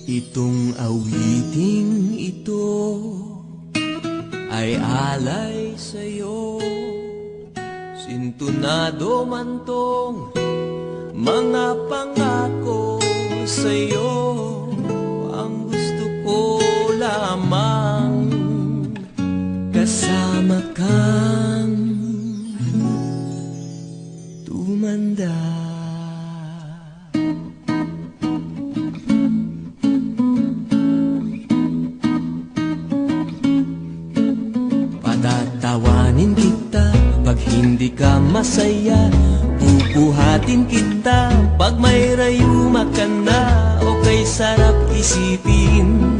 Itong awiting ito ay alay sa'yo. Sintunado man tong mga pangako sa'yo. Ang gusto ko lamang kasama kang tumanda. Patatawanin kita pag hindi ka masaya. Bubuhatin kita pag may rayuma ka na. O kay sarap isipin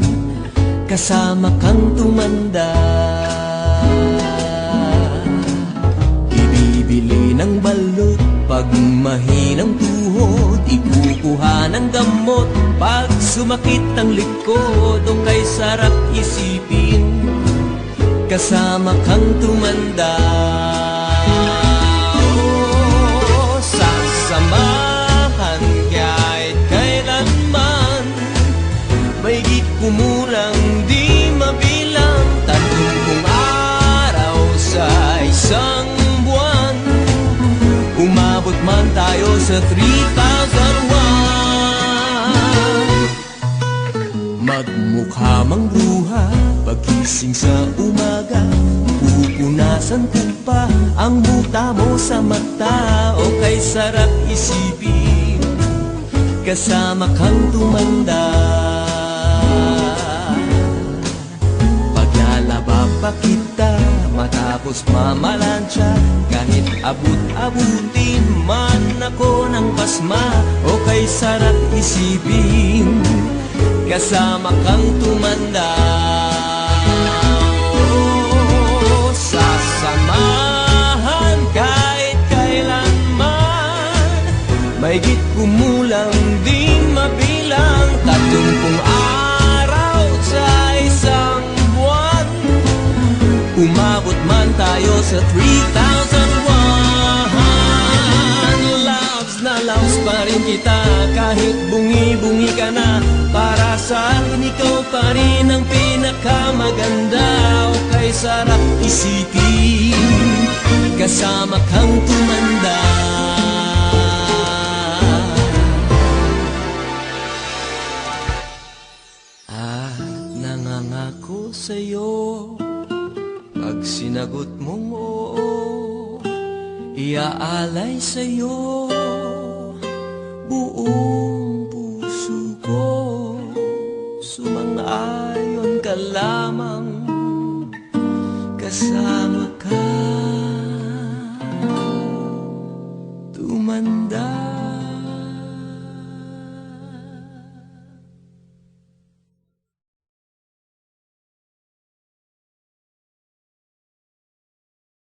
kasama kang tumanda. Ibibili ng balot pag mahinang tuhod. Ikukuha ng gamot pag sumakit ang likod. O kay sarap isipin kasama kang tumanda. Oh, sasamahan kahit kailanman. Mahigit kumulang di mabilang 30 araw sa isang buwan. Umabot man tayo sa 3,001. Magmukha mang bruha pagising sa umaga. Pupunasan ko pa ang buta mo sa mata. O kay sarap isipin kasama kang tumanda. Paglalaba pa kita matapos mamalansya. Kahit abut-abutin man ako ng pasma. O kay sarap isipin kasama kang tumanda. Oh, sasamahan kahit kailanman. Mahigit kumulang di mabilang 30 araw sa isang buwan. Umabot man tayo sa 3,001. Loves na loves pa rin kita kahit bungi-bungi ka na. Para sa akin ikaw pa rin ang pinakamaganda. O kay sarap isipin kasama kang tumanda. Nangangako sa'yo pag sinagot mong oo, iaalay sa'yo buong puso ko. Sumang-ayon ka lamang kasama ka tumanda.